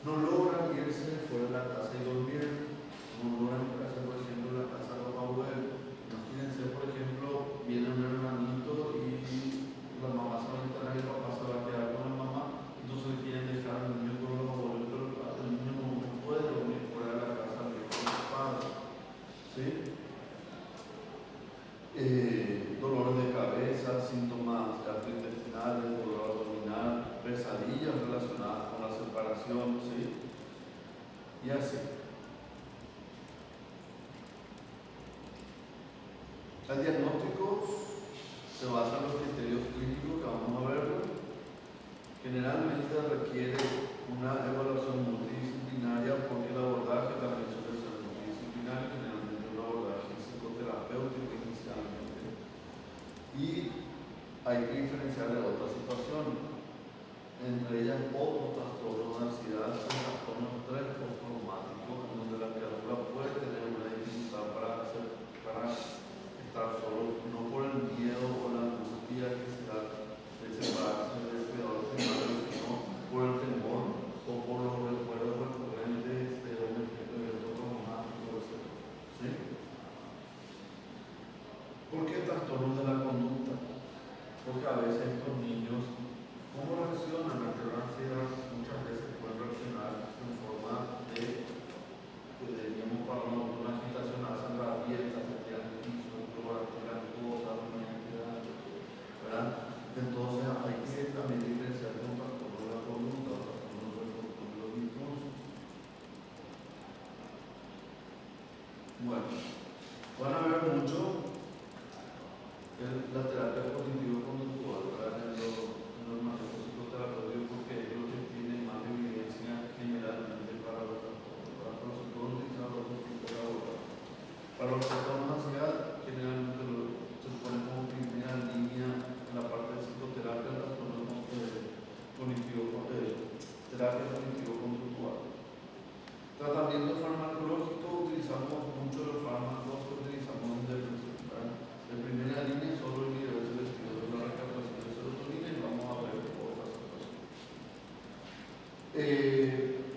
No logran irse fuera de la casa y dormir, no logran irse, por ejemplo, en la casa de los abuelos. Imagínense, por ejemplo, viene un hermanito y la mamá se va a instalar y el papá se va a quedar con la mamá, entonces quieren dejar al niño con los abuelos, pero el niño no puede dormir fuera de la casa de los padres. ¿Sí? Dolores de cabeza, síntomas gastrointestinales, dolor abdominal, pesadillas relacionadas con la separación, ¿sí? Y así. El diagnóstico se basa en los criterios clínicos que vamos a ver. Generalmente requiere una evaluación multidisciplinaria porque el abordaje también suele ser multidisciplinario, generalmente un abordaje psicoterapéutico inicialmente. Y hay que diferenciar de otras situaciones, entre ellas otros trastornos de ansiedad, trastornos de estrés postraumático, en donde la criatura puede tener una dificultad para estar solo, no por el miedo o la angustia que se da de separarse del cuidador primario, sino por el temor o por los recuerdos recurrentes de un evento traumático, etc. ¿Sí? ¿Por qué trastornos de la conducta? Porque a veces estos niños, ¿cómo reaccionan ante la ansiedad? Muchas veces pueden reaccionar en forma de, que diríamos para una agitación, hacen rabietas, se tiran el piso, tiran cosas, ¿verdad? Entonces hay que también diferenciar con trastornos de la conducta, trastornos de los impulsos. Bueno, van a ver mucho la terapia cognitivo-conductual en los manejos psicoterapéuticos, porque es lo que tiene más evidencia generalmente para los trastornos. Para los psicólogos utilizan otro tipo de abordaje. Para los trastornos de ansiedad, generalmente se pone como primera línea en la parte de psicoterapia, terapia cognitivo-conductual. Tratamiento farmacológico, utilizamos mucho los fármacos que utilizamos en depresión. En primera línea solo el nivel selectivo de la recaptación de serotonina y vamos a ver otras situaciones.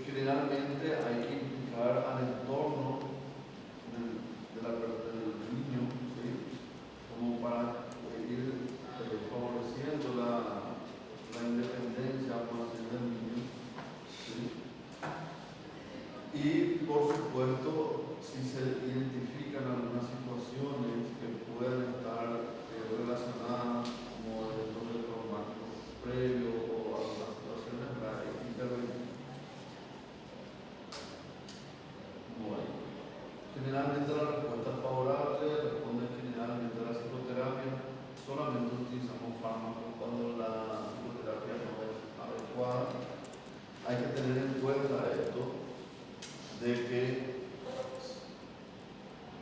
Generalmente hay que implicar al entorno del Y por supuesto, si se identifican algunas situaciones que pueden estar relacionadas como eventos de traumáticos previos o algunas situaciones, ¿verdad? Hay que intervenir. Bueno, generalmente la respuesta es favorable, responde generalmente a la psicoterapia. Solamente utilizamos fármacos cuando la psicoterapia no es adecuada. Hay que tener en cuenta esto, de que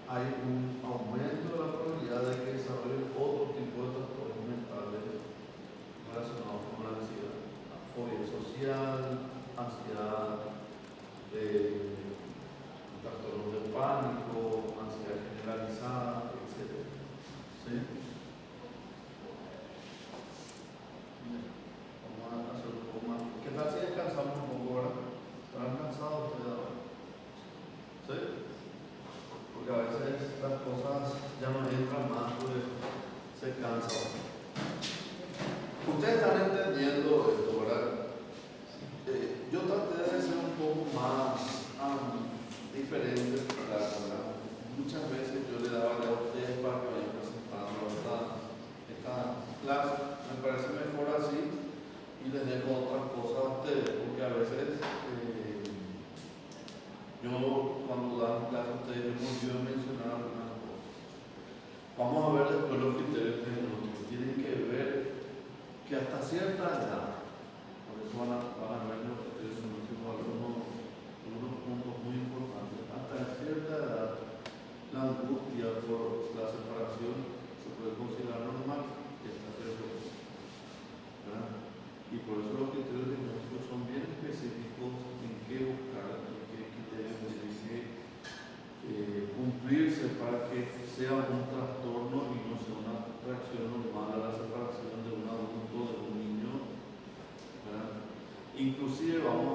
hay un aumento de la probabilidad de que desarrolle otro tipo de trastornos mentales relacionados con la ansiedad, fobia social, ansiedad, trastornos de pánico, ansiedad generalizada, etc. ¿Sí? Vamos a hacer un poco más. ¿Qué tal si descansamos un poco ahora? ¿Estarán cansados ustedes ahora? ¿Sí? Porque a veces las cosas ya no entran más, pues se cansan. Ustedes están entendiendo esto, ¿verdad? Yo traté de ser un poco más diferente, ¿verdad? Muchas veces yo le daba a ustedes para que vayan presentando esta clase. Me parece mejor así y les dejo otras cosas a ustedes, porque a veces yo cuando dan clase a ustedes me olvido mencionar algunas cosas. Vamos a ver después los criterios diagnósticos. Tienen que ver que hasta cierta edad, por eso van a ver los criterios diagnósticos algunos puntos muy importantes. Hasta cierta edad, la angustia por la separación se puede considerar normal y hasta cierto punto, ¿verdad? Y por eso los criterios diagnósticos son bien específicos en qué buscar, en qué criterios tienen que cumplirse para que sea un trastorno y no sea una reacción normal a la separación de un adulto, de un niño, ¿verdad? Inclusive vamos a